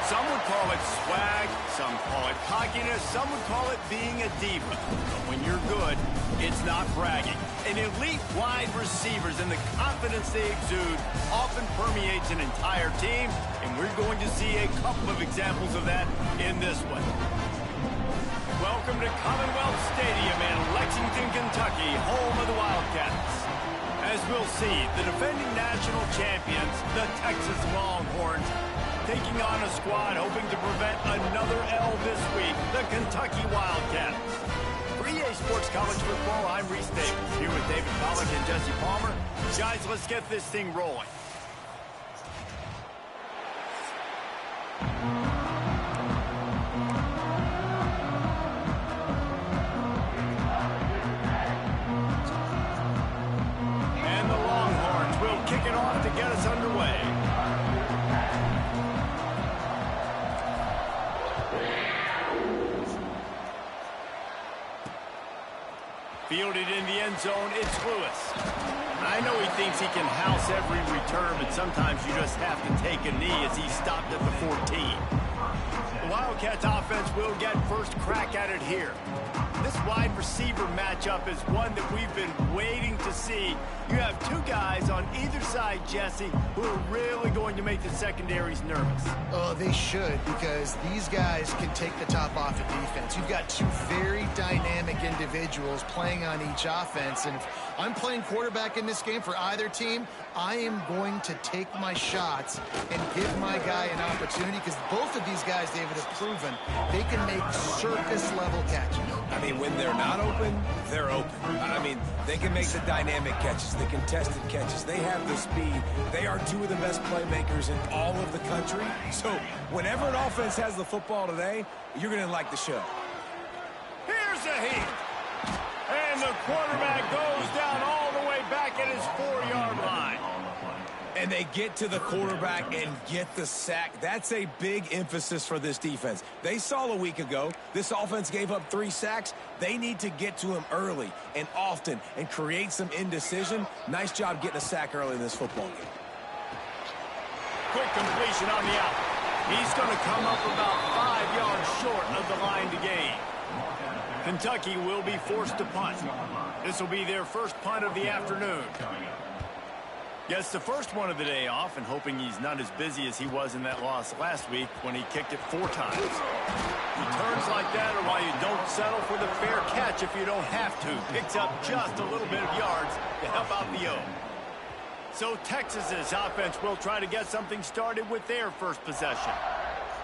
Some would call it swag, some call it cockiness, some would call it being a diva. But when you're good, it's not bragging. And elite wide receivers and the confidence they exude often permeates an entire team, and we're going to see a couple of examples of that in this one. Welcome to Commonwealth Stadium in Lexington, Kentucky, home of the Wildcats. As we'll see, the defending national champions, the Texas Longhorns, taking on a squad hoping to prevent another L this week, the Kentucky Wildcats. For EA Sports College Football, I'm Reese Davis, here with David Pollack and Jesse Palmer. Guys, let's get this thing rolling. And the Longhorns will kick it off to get us underway. Fielded in the end zone, it's Lewis. I know he thinks he can house every return, but sometimes you just have to take a knee as he stopped at the 14. The Wildcats offense will get first crack at it here. This wide receiver matchup is one that we've been waiting to see. You have two guys on either side, Jesse, who are really going to make the secondaries nervous. Oh, they should, because these guys can take the top off of defense. You've got two very dynamic individuals playing on each offense, and if I'm playing quarterback in this game for either team, I am going to take my shots and give my guy an opportunity, because both of these guys, David, have proven they can make circus-level catches. I mean, when they're not open, they're open. I mean, they can make the dynamic catches, the contested catches. They have the speed. They are two of the best playmakers in all of the country. So whenever an offense has the football today, you're going to like the show. Here's a heat. And the quarterback goes down all the way back at his 4-yard line. And they get to the quarterback and get the sack. That's a big emphasis for this defense. They saw a week ago, this offense gave up 3 sacks. They need to get to him early and often and create some indecision. Nice job getting a sack early in this football game. Quick completion on the out. He's going to come up about 5 yards short of the line to gain. Kentucky will be forced to punt. This will be their first punt of the afternoon. Gets the first one of the day off, and hoping he's not as busy as he was in that loss last week when he kicked it 4 times. Returns like that are why you don't settle for the fair catch if you don't have to. Picks up just a little bit of yards to help out the O. So Texas's offense will try to get something started with their first possession.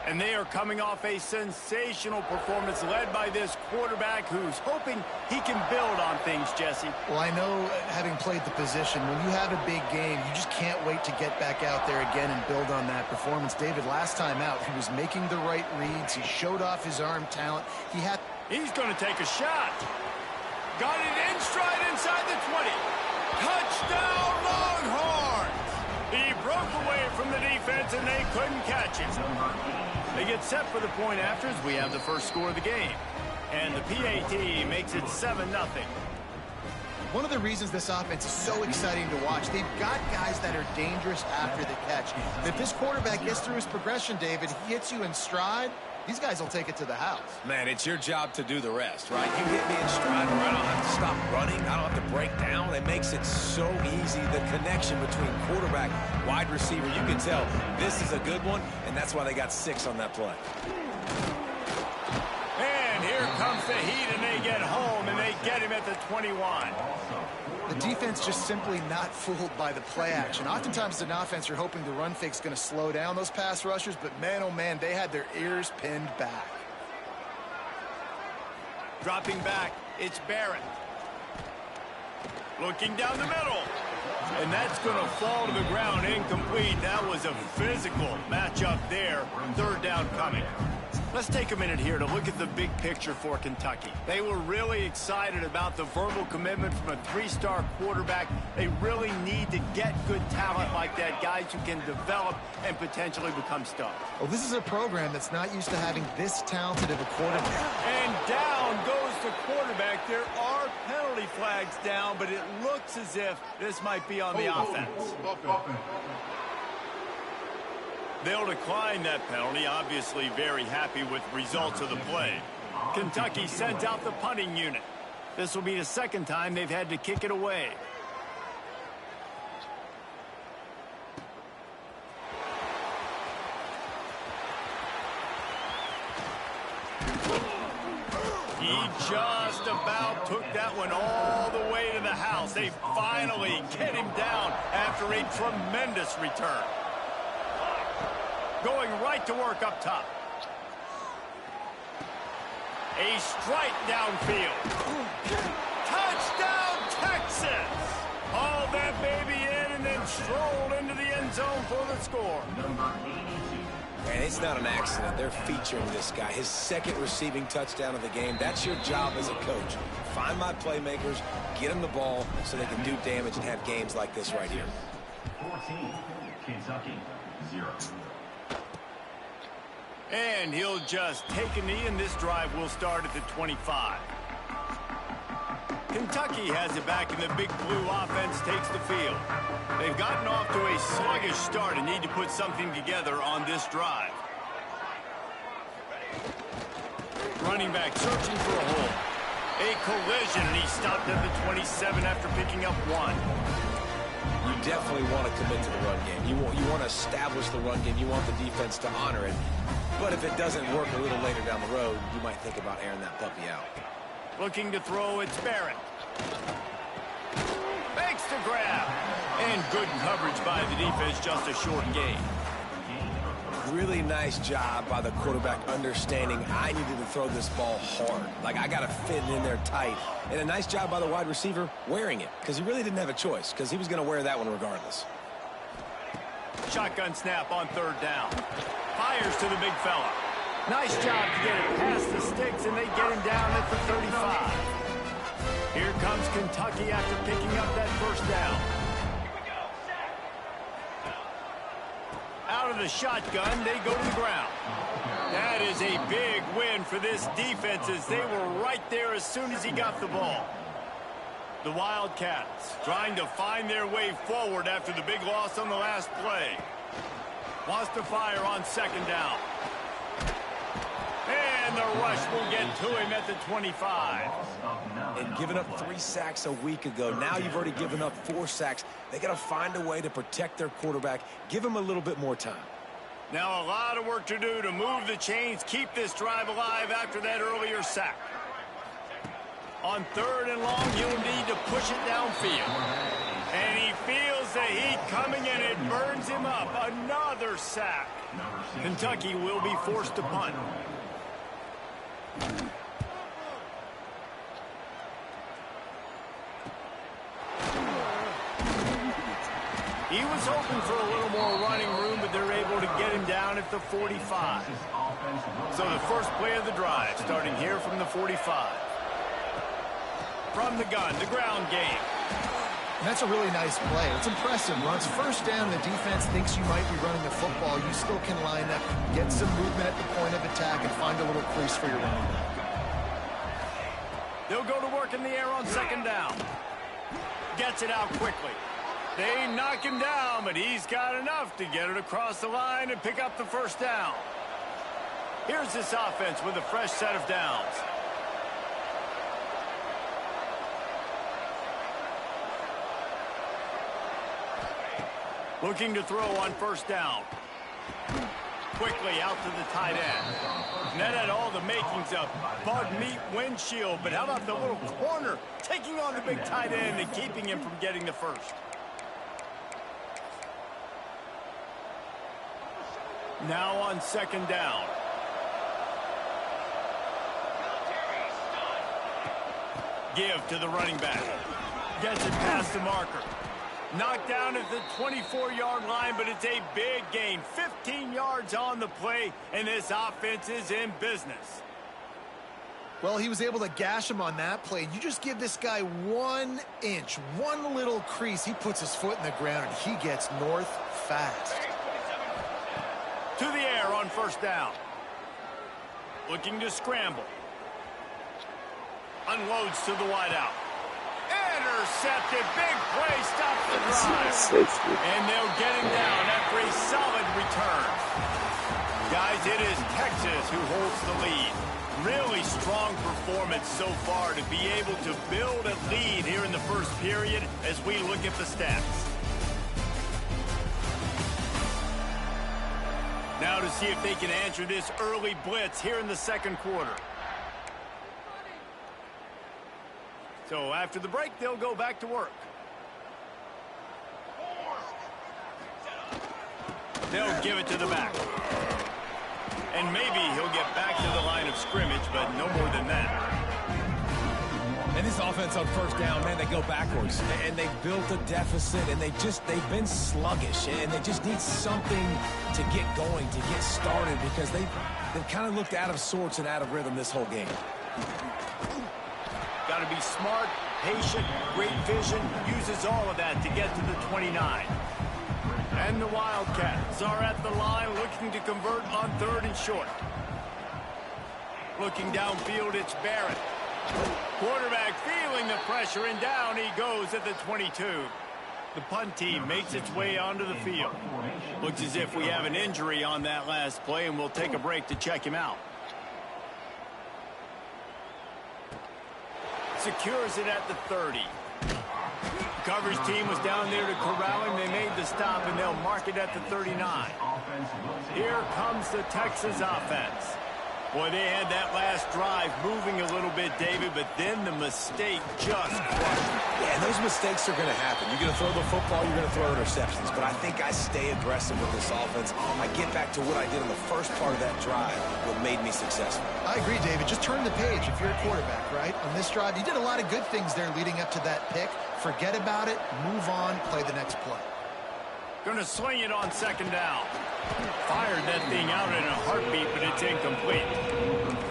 And they are coming off a sensational performance led by this quarterback who's hoping he can build on things, Jesse. Well, I know, having played the position, when you have a big game, you just can't wait to get back out there again and build on that performance. David, last time out, he was making the right reads. He showed off his arm talent. He's going to take a shot. Got it in stride inside the 20. Touchdown, Longhorns! He broke away from the defense, and they couldn't catch him. They get set for the point after as we have the first score of the game. And the PAT makes it 7-0. One of the reasons this offense is so exciting to watch, they've got guys that are dangerous after the catch. If this quarterback gets through his progression, David, he hits you in stride, these guys will take it to the house. Man, it's your job to do the rest, right? You hit me in stride where I don't have to stop running. I don't have to break down. It makes it so easy, the connection between quarterback, wide receiver. You can tell this is a good one, and that's why they got 6 on that play. And here comes the heat, and they get home, and they get him at the 21. The defense just simply not fooled by the play action. Oftentimes, as an offense, you're hoping the run fake's going to slow down those pass rushers, but man, oh man, they had their ears pinned back. Dropping back, it's Barrett. Looking down the middle. And that's going to fall to the ground incomplete. That was a physical matchup there. 3rd down coming. Let's take a minute here to look at the big picture for Kentucky. They were really excited about the verbal commitment from a 3-star quarterback. They really need to get good talent like that, guys who can develop and potentially become stars. Well, this is a program that's not used to having this talented of a quarterback. And down goes the quarterback. There are penalty flags down, but it looks as if this might be on the offense. They'll decline that penalty, obviously very happy with results of the play. Kentucky sends out the punting unit. This will be the second time they've had to kick it away. He just about took that one all the way to the house. They finally get him down after a tremendous return. Going right to work up top. A strike downfield. Touchdown, Texas! Hauled that baby in and then strolled into the end zone for the score. And it's not an accident. They're featuring this guy. His second receiving touchdown of the game. That's your job as a coach. Find my playmakers, get them the ball so they can do damage and have games like this right here. 14, Kentucky, 0. And he'll just take a knee, and this drive will start at the 25. Kentucky has it back, and the Big Blue offense takes the field. They've gotten off to a sluggish start and need to put something together on this drive. Running back searching for a hole. A collision, and he stopped at the 27 after picking up 1. You definitely want to commit to the run game. You want to establish the run game. You want the defense to honor it. But if it doesn't work a little later down the road, you might think about airing that puppy out. Looking to throw, it's Barrett. Makes the grab. And good coverage by the defense, just a short gain. Really nice job by the quarterback understanding I needed to throw this ball hard. Like, I got to fit it in there tight. And a nice job by the wide receiver wearing it, because he really didn't have a choice, because he was going to wear that one regardless. Shotgun snap on third down. Fires to the big fella. Nice job to get it past the sticks, and they get him down at the 35. Here comes Kentucky after picking up that first down. Out of the shotgun, they go to the ground. That is a big win for this defense, as they were right there as soon as he got the ball. The Wildcats trying to find their way forward after the big loss on the last play. Wants to fire on second down. And the rush will get to him at the 25. And giving up 3 sacks a week ago. Now you've already given up 4 sacks. They got to find a way to protect their quarterback. Give him a little bit more time. Now a lot of work to do to move the chains, keep this drive alive after that earlier sack. On third and long, you'll need to push it downfield. And he feels the heat coming, and it burns him up. Another sack. Kentucky will be forced to punt. He was hoping for a little more running room, but they're able to get him down at the 45. So the first play of the drive, starting here from the 45. From the gun, the ground game. And that's a really nice play. It's impressive. Once first down, the defense thinks you might be running the football. You still can line up, get some movement at the point of attack, and find a little crease for your running back. They'll go to work in the air on second down. Gets it out quickly. They knock him down, but he's got enough to get it across the line and pick up the first down. Here's this offense with a fresh set of downs. Looking to throw on first down. Quickly out to the tight end. And that had all the makings of bug meat windshield, but how about the little corner taking on the big tight end and keeping him from getting the first? Now on second down. Give to the running back. Gets it past the marker. Knocked down at the 24-yard line, but it's a big gain. 15 yards on the play, and this offense is in business. Well, he was able to gash him on that play. You just give this guy 1 inch, one little crease. He puts his foot in the ground, and he gets north fast. To the air on first down. Looking to scramble. Unloads to the wideout. Intercepted intercepted. Big play stops the drive. And they'll get him down after a solid return. Guys, it is Texas who holds the lead. Really strong performance so far to be able to build a lead here in the first period as we look at the stats. Now to see if they can answer this early blitz here in the second quarter. So after the break, they'll go back to work. They'll give it to the back. And maybe he'll get back to the line of scrimmage, but no more than that. And this offense on first down, man, they go backwards. And they've built a deficit, and they've been sluggish. And they just need something to get going, to get started, because they've kind of looked out of sorts and out of rhythm this whole game. Got to be smart, patient, great vision, uses all of that to get to the 29. And the Wildcats are at the line looking to convert on 3rd and short. Looking downfield, it's Barrett. Quarterback feeling the pressure, and down he goes at the 22. The punt team makes its way onto the field. Looks as if we have an injury on that last play, and we'll take a break to check him out. Secures it at the 30. Coverage team was down there to corral him. They made the stop, and they'll mark it at the 39. Here comes the Texas offense. Boy, they had that last drive moving a little bit, David, but then the mistake just crushed them. Yeah, and those mistakes are going to happen. You're going to throw the football, you're going to throw interceptions. But I think I stay aggressive with this offense. I get back to what I did in the first part of that drive, what made me successful. I agree, David. Just turn the page if you're a quarterback, right? On this drive, you did a lot of good things there leading up to that pick. Forget about it, move on, play the next play. Going to swing it on 2nd down. Fired that thing out in a heartbeat, but it's incomplete.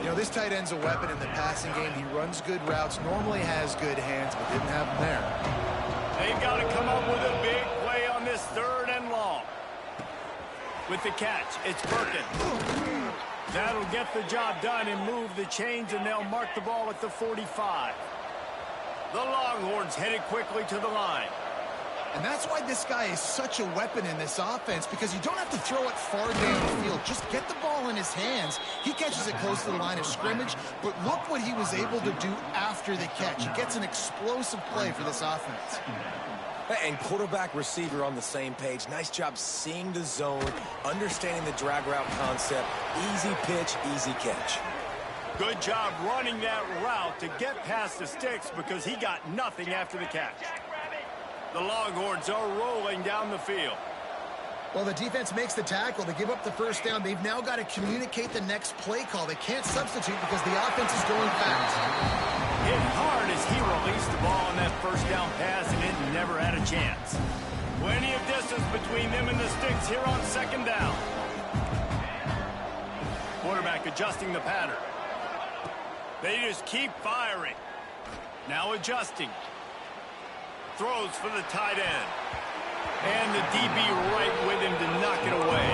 You know, this tight end's a weapon in the passing game. He runs good routes, normally has good hands, but didn't have them there. They've got to come up with a big play on this 3rd and long. With the catch, it's Birkin. That'll get the job done and move the chains, and they'll mark the ball at the 45. The Longhorns headed quickly to the line. And that's why this guy is such a weapon in this offense, because you don't have to throw it far downfield. Just get the ball in his hands. He catches it close to the line of scrimmage, but look what he was able to do after the catch. He gets an explosive play for this offense. And quarterback receiver on the same page. Nice job seeing the zone, understanding the drag route concept. Easy pitch, easy catch. Good job running that route to get past the sticks, because he got nothing after the catch. The Longhorns are rolling down the field. Well, the defense makes the tackle. They give up the first down. They've now got to communicate the next play call. They can't substitute because the offense is going fast. Hit hard as he released the ball on that first down pass, and it never had a chance. Plenty of distance between them and the sticks here on 2nd down. Quarterback adjusting the pattern. They just keep firing. Now adjusting. Throws for the tight end. And the DB right with him to knock it away.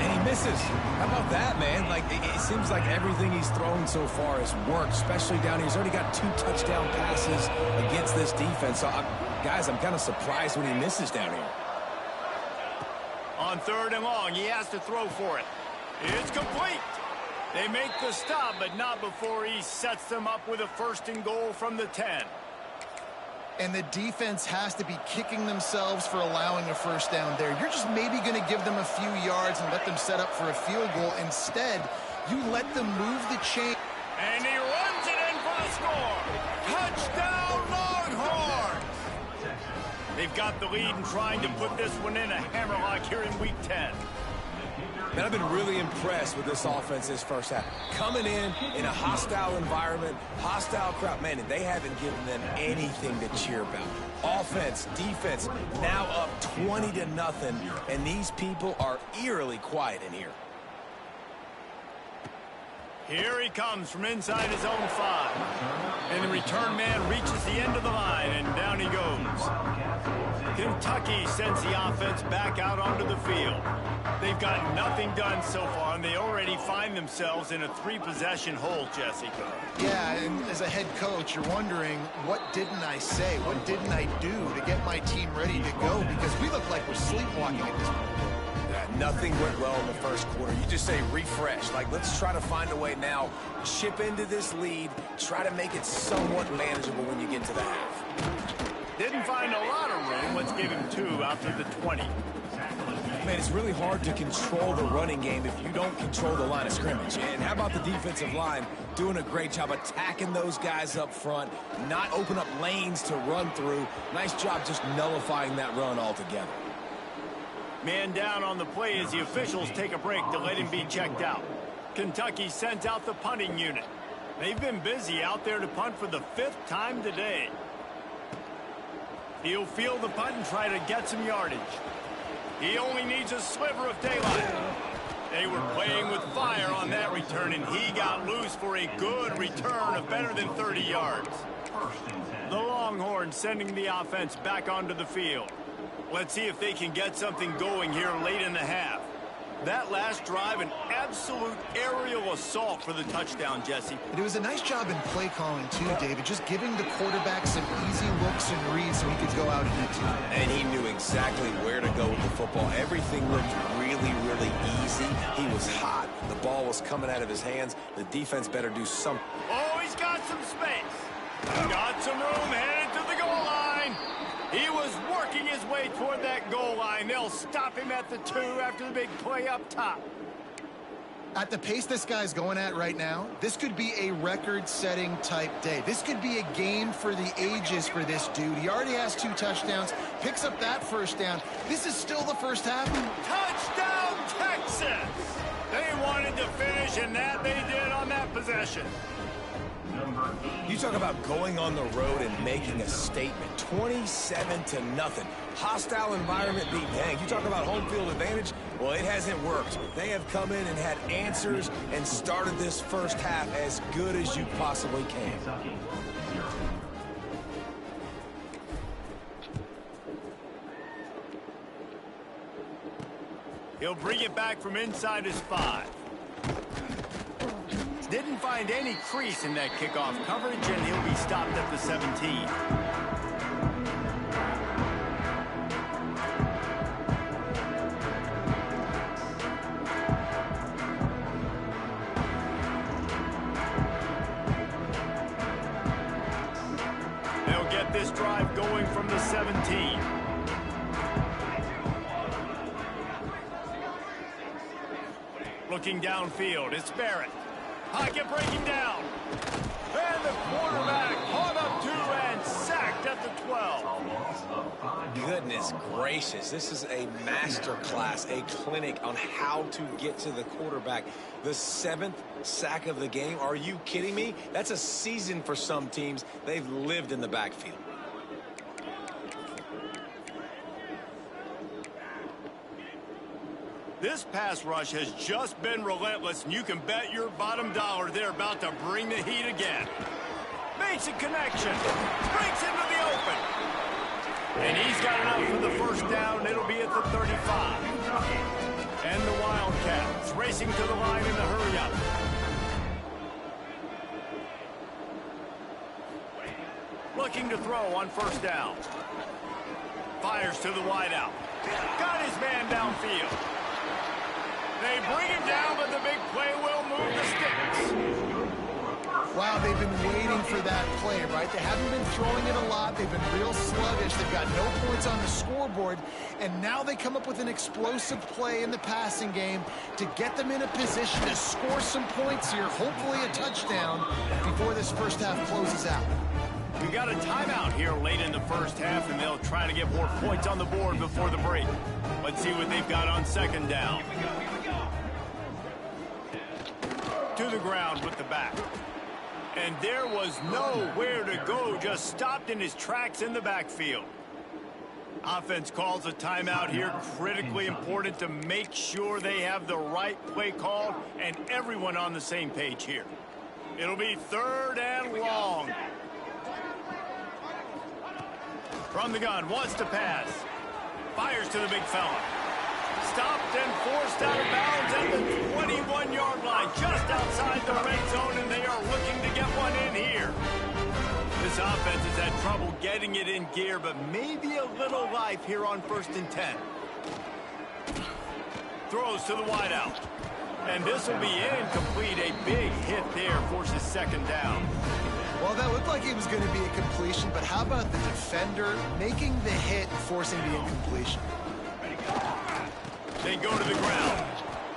And he misses. How about that, man? Like, it seems like everything he's thrown so far has worked, especially down here. He's already got 2 touchdown passes against this defense. So, guys, I'm kind of surprised when he misses down here. On 3rd and long, he has to throw for it. It's complete. They make the stop, but not before he sets them up with a 1st and goal from the 10. And the defense has to be kicking themselves for allowing a first down there. You're just maybe going to give them a few yards and let them set up for a field goal. Instead, you let them move the chain. And he runs it in for the score. Touchdown, Longhorns! They've got the lead and trying to put this one in a hammerlock here in Week 10. Man, I've been really impressed with this offense this first half. Coming in a hostile environment, hostile crowd. Man, they haven't given them anything to cheer about. Offense, defense, now up 20-0, and these people are eerily quiet in here. Here he comes from inside his own 5. And the return man reaches the end of the line, and down he goes. Kentucky sends the offense back out onto the field. They've got nothing done so far, and they already find themselves in a 3-possession hole, Jesse. Yeah, and as a head coach, you're wondering, what didn't I say? What didn't I do to get my team ready to go? Because we look like we're sleepwalking at this point. Nothing went well in the first quarter. You just say refresh. Like, let's try to find a way now, chip into this lead, try to make it somewhat manageable when you get to the half. Didn't find a lot of room. Let's give him 2 after the 20. Man, it's really hard to control the running game if you don't control the line of scrimmage. And how about the defensive line doing a great job attacking those guys up front, not open up lanes to run through. Nice job just nullifying that run altogether. Man down on the play as the officials take a break to let him be checked out. Kentucky sends out the punting unit. They've been busy out there to punt for the 5th time today. He'll field the punt and try to get some yardage. He only needs a sliver of daylight. They were playing with fire on that return, and he got loose for a good return of better than 30 yards. The Longhorns sending the offense back onto the field. Let's see if they can get something going here late in the half. That last drive, an absolute aerial assault for the touchdown, Jesse. It was a nice job in play calling, too, David, just giving the quarterback some easy looks and reads so he could go out and hit you. And he knew exactly where to go with the football. Everything looked really, really easy. He was hot. The ball was coming out of his hands. The defense better do something. Oh, he's got some space. Got some room, headed to the goal line. He was working his way toward that goal line. They'll stop him at the 2 after the big play up top. At the pace this guy's going at right now, this could be a record-setting type day. This could be a game for the ages for this dude. He already has 2 touchdowns, picks up that first down. This is still the first half. Touchdown, Texas! They wanted to finish, and that they did on that possession. You talk about going on the road and making a statement. 27-0. Hostile environment being hanged. You talk about home field advantage. Well, it hasn't worked. They have come in and had answers and started this first half as good as you possibly can. He'll bring it back from inside his 5. Didn't find any crease in that kickoff coverage, and he'll be stopped at the 17. They'll get this drive going from the 17. Looking downfield, it's Barrett. Pocket breaking down. And the quarterback caught up to and sacked at the 12. Goodness gracious. This is a master class, a clinic on how to get to the quarterback. The 7th sack of the game. Are you kidding me? That's a season for some teams. They've lived in the backfield. This pass rush has just been relentless, and you can bet your bottom dollar they're about to bring the heat again. Makes a connection. Breaks into the open. And he's got enough for the first down. It'll be at the 35. And the Wildcats racing to the line in the hurry-up. Looking to throw on first down. Fires to the wideout. Got his man downfield. They bring him down, but the big play will move the sticks. Wow, they've been waiting for that play, right? They haven't been throwing it a lot. They've been real sluggish. They've got no points on the scoreboard. And now they come up with an explosive play in the passing game to get them in a position to score some points here, hopefully a touchdown, before this first half closes out. We got a timeout here late in the first half, and they'll try to get more points on the board before the break. Let's see what they've got on second down. To the ground with the back. And there was nowhere to go, just stopped in his tracks in the backfield. Offense calls a timeout here, critically important to make sure they have the right play call and everyone on the same page here. It'll be 3rd and long. From the gun, wants to pass. Fires to the big fella. Stopped and forced out of bounds at the 21-yard line, just outside the red zone, and they are looking to get one in here. This offense has had trouble getting it in gear, but maybe a little life here on 1st and 10. Throws to the wideout. And this will be incomplete. A big hit there forces 2nd down. Well, that looked like it was going to be a completion, but how about the defender making the hit and forcing the incompletion? They go to the ground.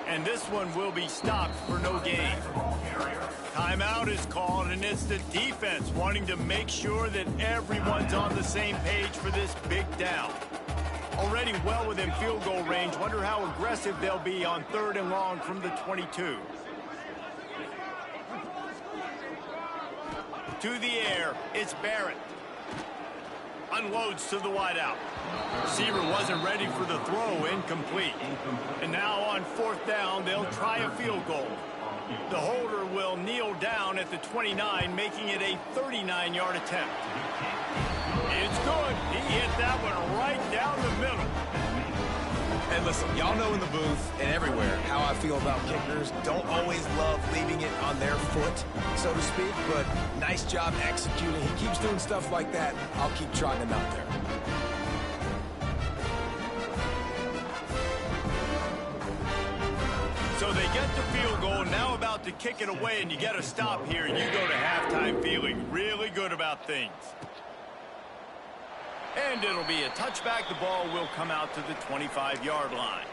And this one will be stopped for no gain. Timeout is called, and it's the defense wanting to make sure that everyone's on the same page for this big down. Already well within field goal range. Wonder how aggressive they'll be on 3rd and long from the 22. To the air, it's Barrett. Unloads to the wideout. Receiver wasn't ready for the throw, incomplete. And now on 4th down, they'll try a field goal. The holder will kneel down at the 29, making it a 39-yard attempt. It's good. He hit that one right down the middle. And listen, y'all know in the booth and everywhere how I feel about kickers. Don't always love leaving it on their foot, so to speak, but nice job executing. He keeps doing stuff like that. I'll keep trotting him out there. So they get the field goal, now about to kick it away, and you get a stop here, and you go to halftime feeling really good about things. And it'll be a touchback. The ball will come out to the 25-yard line.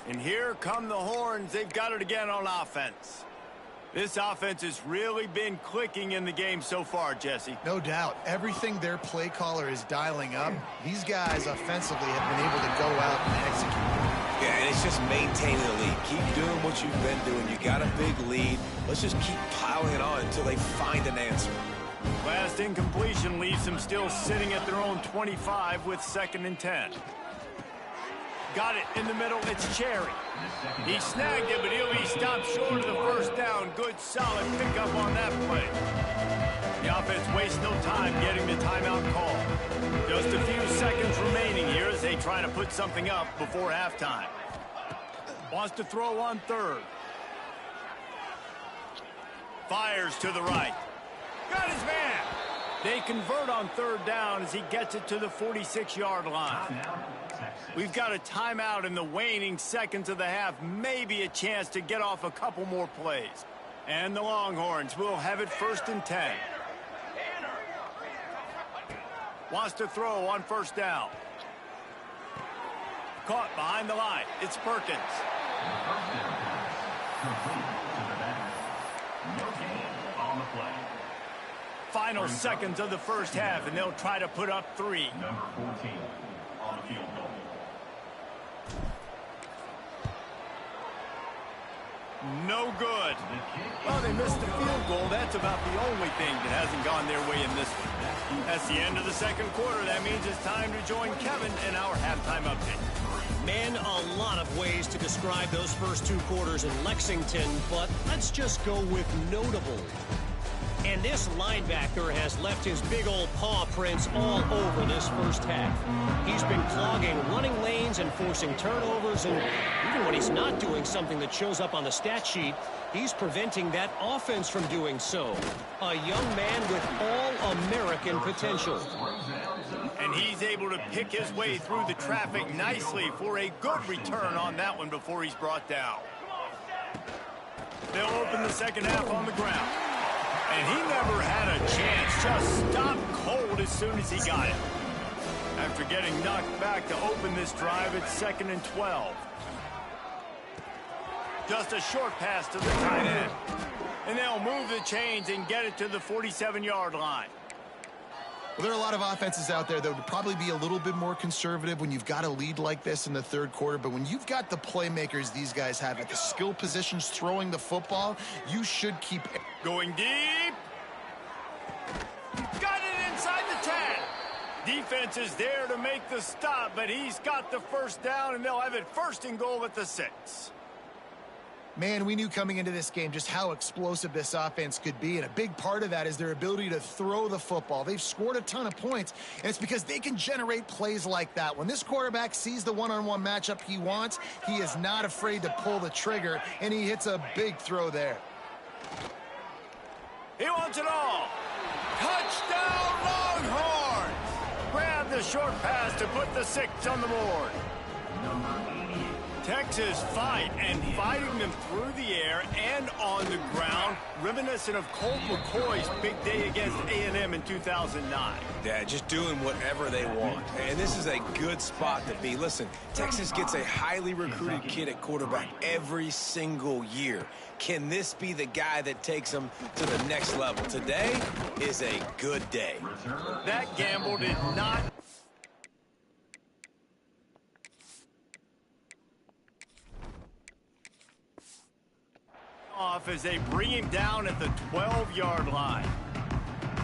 And here come the horns. They've got it again on offense. This offense has really been clicking in the game so far, Jesse. No doubt. Everything their play caller is dialing up, these guys offensively have been able to go out and execute. Yeah, and it's just maintaining the lead. Keep doing what you've been doing. You got a big lead. Let's just keep piling it on until they find an answer. Last incompletion leaves them still sitting at their own 25 with 2nd and 10. Got it in the middle. It's Cherry. He snagged it, but he'll be stopped short of the 1st down. Good, solid pickup on that play. The offense wastes no time getting the timeout call. Just a few seconds remaining here as they try to put something up before halftime. Wants to throw on 3rd. Fires to the right. Got his man. They convert on 3rd down as he gets it to the 46-yard line. We've got a timeout in the waning seconds of the half. Maybe a chance to get off a couple more plays. And the Longhorns will have it 1st and 10. Wants to throw on 1st down. Caught behind the line. It's Perkins. Final seconds of the 1st half, and they'll try to put up 3. Number 14 on the field goal. No good. Well, they missed the field goal. That's about the only thing that hasn't gone their way in this one. That's the end of the 2nd quarter. That means it's time to join Kevin in our halftime update. Man, a lot of ways to describe those first 2 quarters in Lexington, but let's just go with notable. And this linebacker has left his big old paw prints all over this 1st half. He's been clogging running lanes and forcing turnovers, and even when he's not doing something that shows up on the stat sheet, he's preventing that offense from doing so. A young man with all-American potential. And he's able to pick his way through the traffic nicely for a good return on that one before he's brought down. They'll open the 2nd half on the ground. And he never had a chance, just stopped cold as soon as he got it. After getting knocked back to open this drive, it's 2nd and 12. Just a short pass to the tight end. And they'll move the chains and get it to the 47-yard line. Well, there are a lot of offenses out there that would probably be a little bit more conservative when you've got a lead like this in the 3rd quarter. But when you've got the playmakers these guys have at the skill positions throwing the football, you should keep going deep. Got it inside the 10. Defense is there to make the stop, but he's got the 1st down, and they'll have it 1st and goal at the 6. Man, we knew coming into this game just how explosive this offense could be, and a big part of that is their ability to throw the football. They've scored a ton of points, and it's because they can generate plays like that. When this quarterback sees the one-on-one matchup he wants, he is not afraid to pull the trigger, and he hits a big throw there. He wants it all. Touchdown, Longhorns! Grab the short pass to put the 6 on the board. Texas fighting them through the air and on the ground, reminiscent of Colt McCoy's big day against A&M in 2009. Yeah, just doing whatever they want. And this is a good spot to be. Listen, Texas gets a highly recruited kid at quarterback every single year. Can this be the guy that takes them to the next level? Today is a good day. That gamble did not off as they bring him down at the 12-yard line.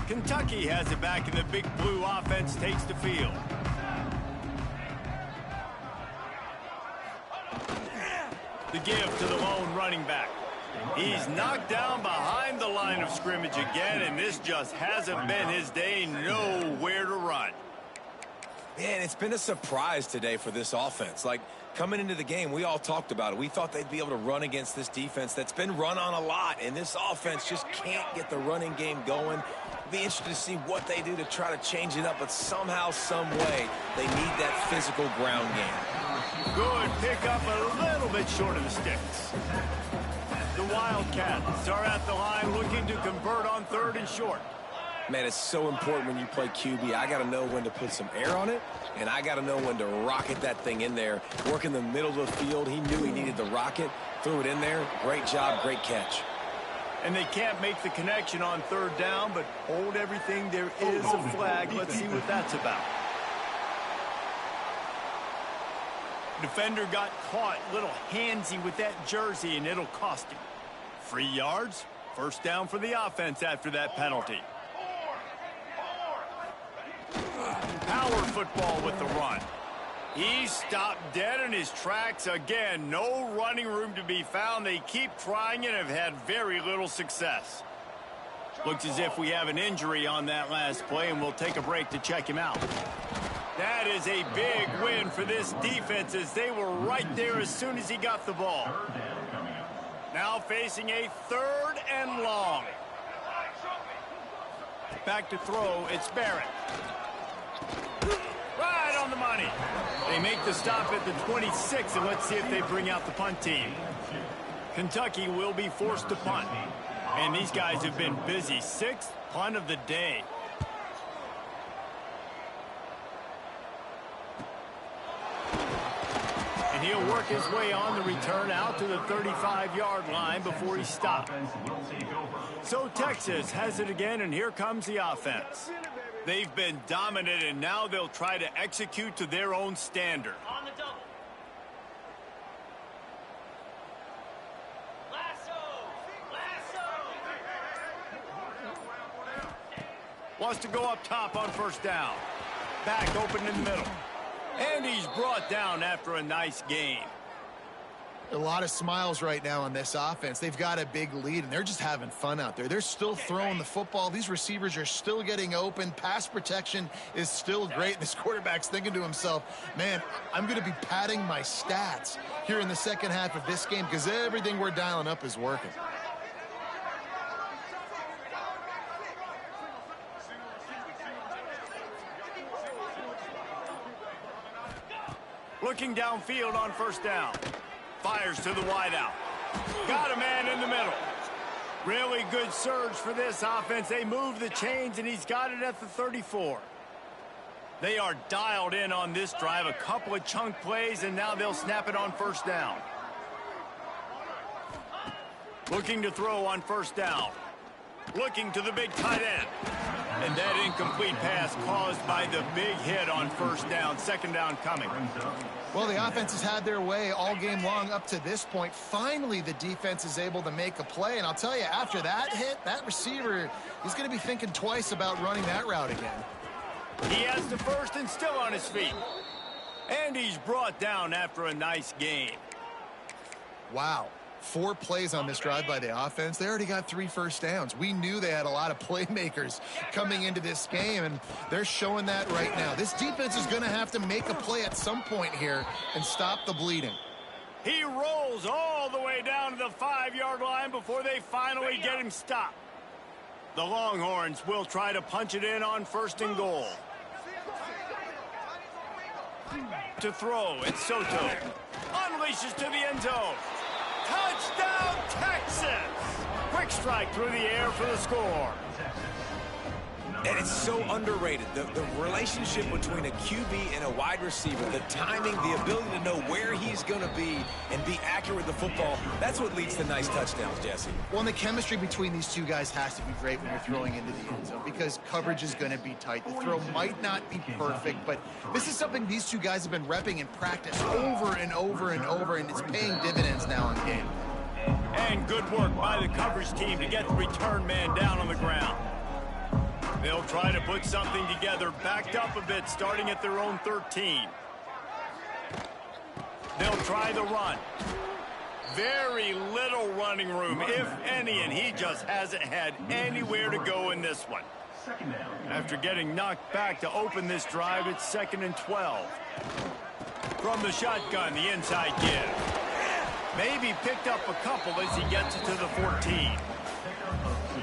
Kentucky has it back, and the big blue offense takes the field. The give to the lone running back. He's knocked down behind the line of scrimmage again, and this just hasn't been his day. Nowhere to run. Man, it's been a surprise today for this offense. Like, coming into the game, we all talked about it. We thought they'd be able to run against this defense that's been run on a lot, and this offense just can't get the running game going. Be interested to see what they do to try to change it up, but somehow, some way, they need that physical ground game. Good pickup, a little bit short of the sticks. The Wildcats are at the line looking to convert on 3rd and short. Man, it's so important when you play QB. I got to know when to put some air on it, and I got to know when to rocket that thing in there. Work in the middle of the field. He knew he needed the rocket, threw it in there. Great job, great catch. And they can't make the connection on 3rd down, but hold everything. There is a flag. Let's see what that's about. Defender got caught a little handsy with that jersey, and it'll cost him. 3 yards, 1st down for the offense after that penalty. Power football with the run. He's stopped dead in his tracks again. No running room to be found. They keep trying and have had very little success. Looks as if we have an injury on that last play, and we'll take a break to check him out. That is a big win for this defense, as they were right there as soon as he got the ball. Now facing a 3rd and long. Back to throw, it's Barrett. Right on the money. They make the stop at the 26, and let's see if they bring out the punt team. Kentucky will be forced to punt. And these guys have been busy. 6th punt of the day. And he'll work his way on the return out to the 35-yard line before he stopped. So Texas has it again, and here comes the offense. They've been dominant, and now they'll try to execute to their own standard. On the double. Wants to go up top on 1st down. Back open in the middle. And he's brought down after a nice gain. A lot of smiles right now on this offense. They've got a big lead, and they're just having fun out there. They're still throwing the football. These receivers are still getting open. Pass protection is still great. This quarterback's thinking to himself, man, I'm going to be padding my stats here in the second half of this game because everything we're dialing up is working. Looking downfield on 1st down. Fires to the wideout. Got a man in the middle. Really good surge for this offense. They move the chains, and he's got it at the 34. They are dialed in on this drive. A couple of chunk plays, and now they'll snap it on 1st down. Looking to throw on 1st down. Looking to the big tight end. And that incomplete pass caused by the big hit on 1st down. 2nd down coming. Well, the offense has had their way all game long up to this point. Finally, the defense is able to make a play. And I'll tell you, after that hit, that receiver, he's going to be thinking twice about running that route again. He has the 1st and still on his feet. And he's brought down after a nice gain. Wow. 4 plays on this drive by the offense. They already got 3 first downs. We knew they had a lot of playmakers coming into this game, and they're showing that right now. This defense is going to have to make a play at some point here and stop the bleeding. He rolls all the way down to the 5-yard line before they finally get him stopped. The Longhorns will try to punch it in on 1st and goal. To throw, it's Soto. Unleashes to the end zone. Touchdown, Texas! Quick strike through the air for the score. And it's so underrated. The relationship between a QB and a wide receiver, the timing, the ability to know where he's going to be and be accurate with the football, that's what leads to nice touchdowns, Jesse. Well, and the chemistry between these two guys has to be great when you're throwing into the end zone because coverage is going to be tight. The throw might not be perfect, but this is something these two guys have been repping in practice over and over and over, and it's paying dividends now in game. And good work by the coverage team to get the return man down on the ground. They'll try to put something together, backed up a bit, starting at their own 13. They'll try the run. Very little running room, if any, and he just hasn't had anywhere to go in this one. After getting knocked back to open this drive, it's 2nd and 12. From the shotgun, the inside give. Maybe picked up a couple as he gets it to the 14.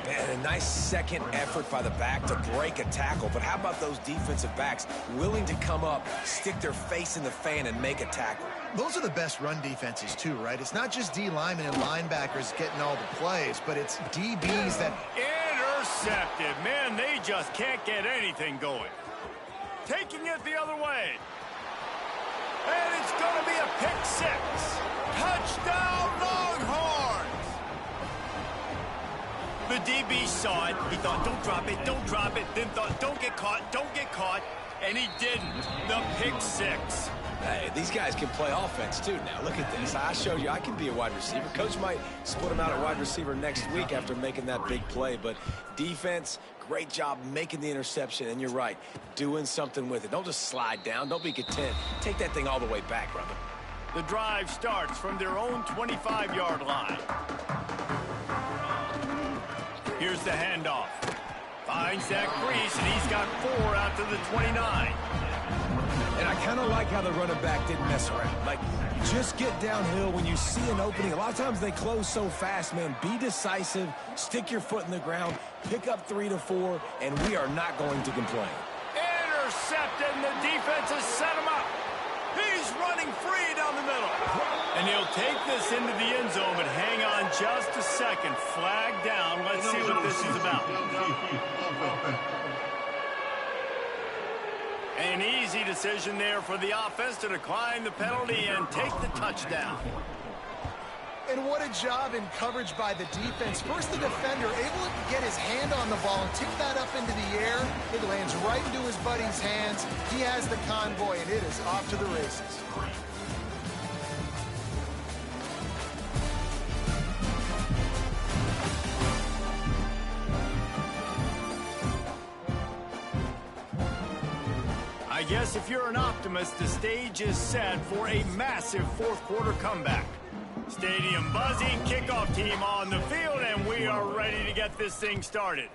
And a nice second effort by the back to break a tackle. But how about those defensive backs willing to come up, stick their face in the fan, and make a tackle? Those are the best run defenses, too, right? It's not just D linemen and linebackers getting all the plays, but it's DBs that... Intercepted. Man, they just can't get anything going. Taking it the other way. And it's going to be a pick 6. Touchdown, Longhorns! The DB saw it. He thought, don't drop it, don't drop it. Then thought, don't get caught. And he didn't. The pick 6. Hey, these guys can play offense, too, now. Look at this. I showed you I can be a wide receiver. Coach might split him out at wide receiver next week after making that big play. But defense, great job making the interception. And you're right, doing something with it. Don't just slide down. Don't be content. Take that thing all the way back, brother. The drive starts from their own 25-yard line. Here's the handoff. Finds that crease, and he's got 4 out to the 29. And I kind of like how the running back didn't mess around. Like, just get downhill when you see an opening. A lot of times they close so fast, man. Be decisive, stick your foot in the ground, pick up 3 to 4, and we are not going to complain. Intercepted, and the defense has set him up. He's running free down the middle. And he'll take this into the end zone, but hang on just a second. Flag down. Let's see what this is about. An easy decision there for the offense to decline the penalty and take the touchdown. And what a job in coverage by the defense. First, the defender able to get his hand on the ball and tip that up into the air. It lands right into his buddy's hands. He has the convoy, and it is off to the races. I guess if you're an optimist, the stage is set for a massive fourth-quarter comeback. Stadium buzzing, kickoff team on the field, and we are ready to get this thing started.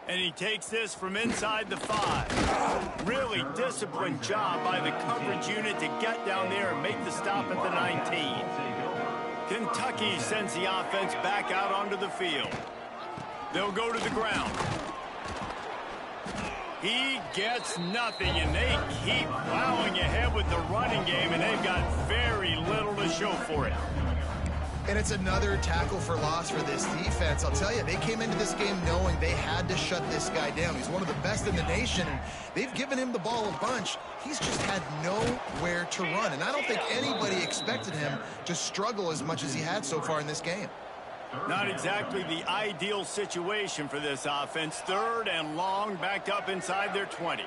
And he takes this from inside the 5. Really disciplined job by the coverage unit to get down there and make the stop at the 19. Kentucky sends the offense back out onto the field. They'll go to the ground. He gets nothing, and they keep plowing ahead with the running game, and they've got very little to show for it. And it's another tackle for loss for this defense. I'll tell you, they came into this game knowing they had to shut this guy down. He's one of the best in the nation, and they've given him the ball a bunch. He's just had nowhere to run, and I don't think anybody expected him to struggle as much as he had so far in this game. Not exactly the ideal situation for this offense. 3rd and long, backed up inside their 20.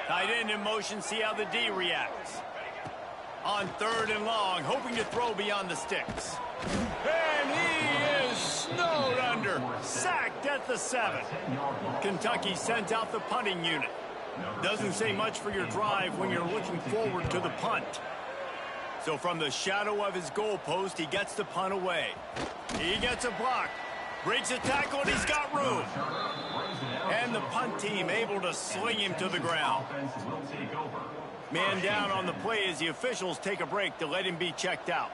Tight end in motion, see how the D reacts. On 3rd and long, hoping to throw beyond the sticks. And he is snowed under. Sacked at the 7. Kentucky sent out the punting unit. Doesn't say much for your drive when you're looking forward to the punt. So from the shadow of his goalpost, he gets the punt away. He gets a block. Breaks a tackle, and he's got room. And the punt team able to sling him to the ground. Man down on the play as the officials take a break to let him be checked out.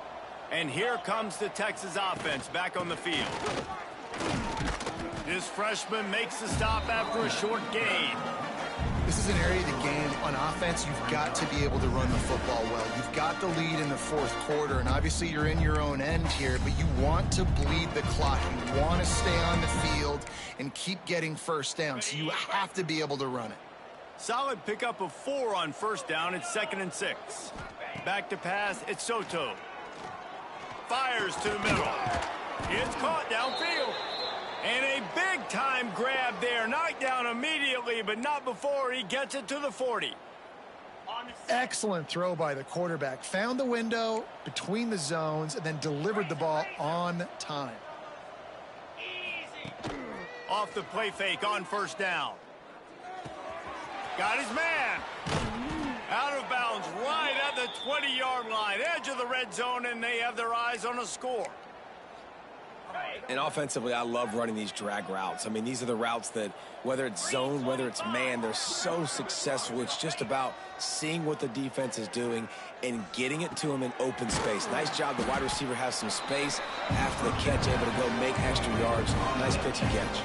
And here comes the Texas offense back on the field. This freshman makes the stop after a short gain. This is an area of the game on offense you've got to be able to run the football well. You've got the lead in the fourth quarter, and obviously you're in your own end here, but you want to bleed the clock. You want to stay on the field and keep getting first down, so you have to be able to run it. Solid pickup of 4 on first down. It's 2nd and 6. Back to pass. It's Soto. Fires to the middle. It's caught downfield. And a big-time grab there. Knocked down immediately, but not before he gets it to the 40. Excellent throw by the quarterback. Found the window between the zones and then delivered the ball on time. Off the play fake on first down. Got his man. Out of bounds right at the 20-yard line. Edge of the red zone, and they have their eyes on a score. And offensively, I love running these drag routes. I mean, these are the routes that, whether it's zone, whether it's man, they're so successful. It's just about seeing what the defense is doing and getting it to them in open space. Nice job. The wide receiver has some space after the catch, able to go make extra yards. Nice pitch and catch.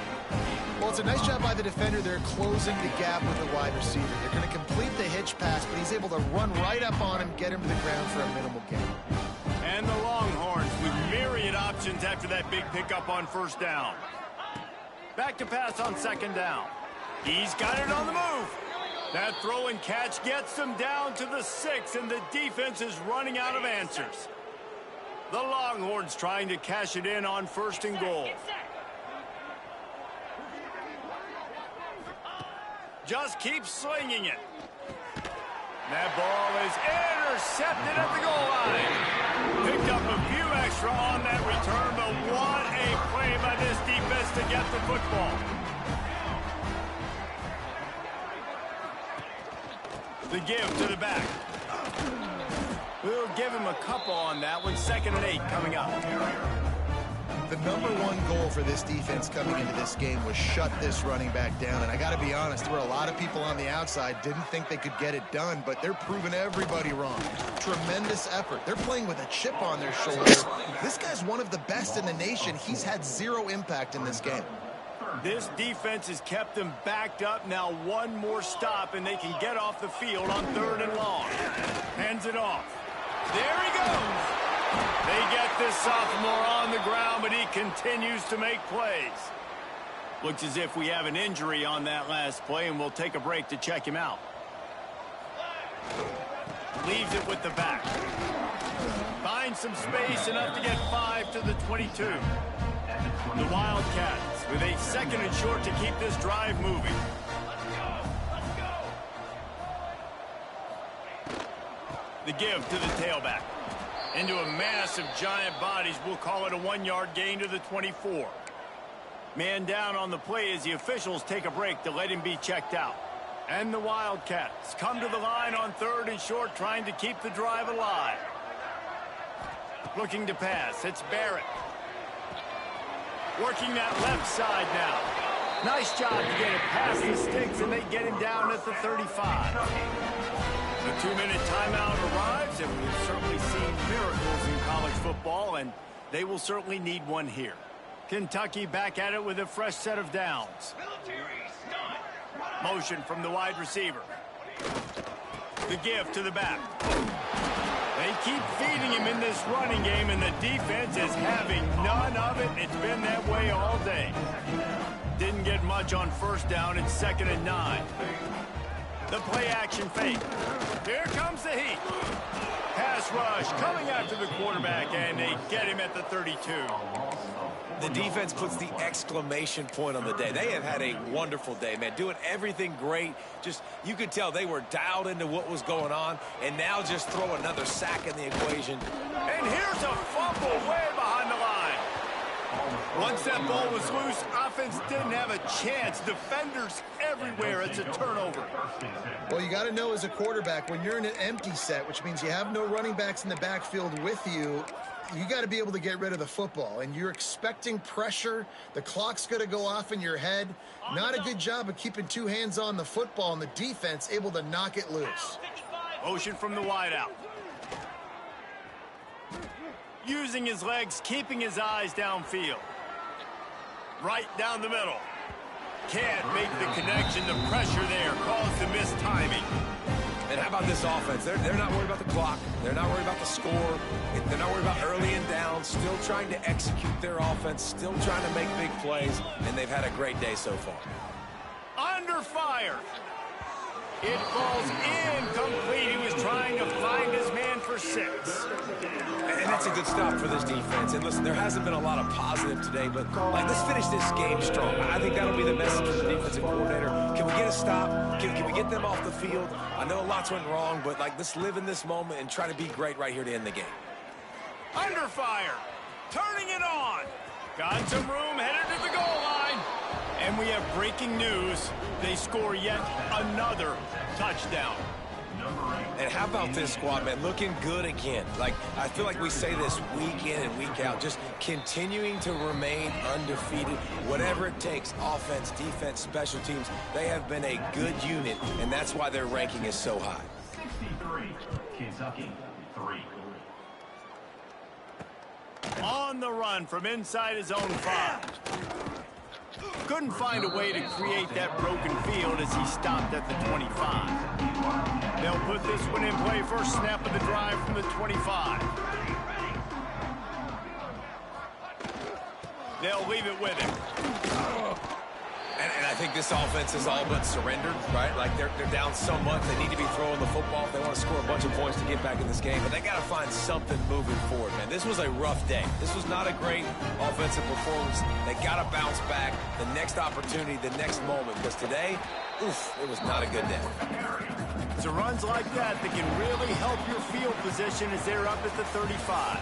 Well, it's a nice job by the defender. They're closing the gap with the wide receiver. They're going to complete the hitch pass, but he's able to run right up on him, get him to the ground for a minimal gain. And the Longhorns with myriad options after that big pickup on first down. Back to pass on 2nd down. He's got it on the move. That throw and catch gets them down to the 6, and the defense is running out of answers. The Longhorns trying to cash it in on 1st and goal. Just keep slinging it. That ball is intercepted at the goal line. Picked up a few extra on that return, but what a play by this defense to get the football. The give to the back. We'll give him a couple on that one. 2nd and 8 coming up. The number one goal for this defense coming into this game was shut this running back down. And I got to be honest, there were a lot of people on the outside didn't think they could get it done, but they're proving everybody wrong. Tremendous effort. They're playing with a chip on their shoulder. This guy's one of the best in the nation. He's had zero impact in this game. This defense has kept them backed up. Now one more stop, and they can get off the field on 3rd and long. Hands it off. There he goes. They get this sophomore on the ground, but he continues to make plays. Looks as if we have an injury on that last play, and we'll take a break to check him out. Leaves it with the back. Finds some space, enough to get 5 to the 22. The Wildcats with a 2nd and short to keep this drive moving. The give to the tailback. Into a mass of giant bodies. We'll call it a 1-yard gain to the 24. Man down on the play as the officials take a break to let him be checked out. And the Wildcats come to the line on 3rd and short, trying to keep the drive alive. Looking to pass. It's Barrett. Working that left side now. Nice job to get it past the sticks, and they get him down at the 35. The 2-minute timeout arrives, and we've certainly seen miracles in college football, and they will certainly need one here. Kentucky back at it with a fresh set of downs. Motion from the wide receiver. The give to the back. They keep feeding him in this running game, and the defense is having none of it. It's been that way all day. Didn't get much on first down. It's 2nd and 9. The play action fake. Here comes the heat. Pass rush coming after the quarterback, and they get him at the 32. The defense puts the exclamation point on the day. They have had a wonderful day, man. Doing everything great. Just, you could tell they were dialed into what was going on, and now just throw another sack in the equation. And here's a fumble way behind the line. Once that ball was loose, offense didn't have a chance. Defenders everywhere. It's a turnover. Well, you got to know as a quarterback, when you're in an empty set, which means you have no running backs in the backfield with you, you got to be able to get rid of the football. And you're expecting pressure. The clock's going to go off in your head. Not a good job of keeping two hands on the football, and the defense able to knock it loose. Motion from the wideout. Using his legs, keeping his eyes downfield. Right down the middle. Can't make the connection. The pressure there caused the missed timing. And how about this offense? They're not worried about the clock. They're not worried about the score. They're not worried about early and down. Still trying to execute their offense. Still trying to make big plays. And they've had a great day so far. Under fire. It falls incomplete. He was trying to find his man for 6. And that's a good stop for this defense. And listen, there hasn't been a lot of positive today, but let's finish this game strong. I think that'll be the message from the defensive coordinator. Can we get a stop? Can we get them off the field? I know lots went wrong, but let's live in this moment and try to be great right here to end the game. Under fire. Turning it on. Got some room, headed to the goal line. And we have breaking news. They score yet another touchdown. And how about this squad, man? Looking good again. I feel like we say this week in and week out, just continuing to remain undefeated. Whatever it takes, offense, defense, special teams, they have been a good unit, and that's why their ranking is so high. 63, Kentucky, 3. On the run from inside his own 5. Couldn't find a way to create that broken field as he stopped at the 25. They'll put this one in play. First snap of the drive from the 25. They'll leave it with him. And I think this offense is all but surrendered, right? They're down so much. They need to be throwing the football if they want to score a bunch of points to get back in this game. But they got to find something moving forward, man. This was a rough day. This was not a great offensive performance. They got to bounce back the next opportunity, the next moment. Because today, oof, it was not a good day. It's runs like that that can really help your field position as they're up at the 35.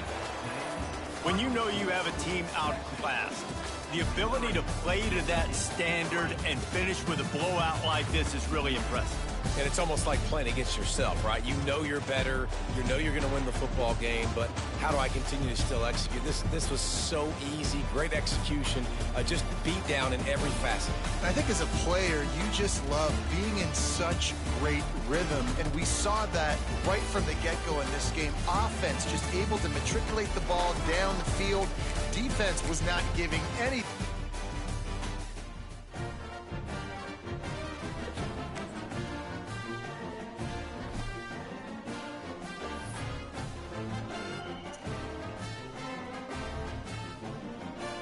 When you know you have a team outclassed, the ability to play to that standard and finish with a blowout like this is really impressive. And it's almost like playing against yourself, right? You know you're better. You know you're going to win the football game, but how do I continue to still execute? This was so easy. Great execution. Just beat down in every facet. I think as a player, you just love being in such great rhythm, and we saw that right from the get-go in this game. Offense just able to matriculate the ball down the field. Defense was not giving any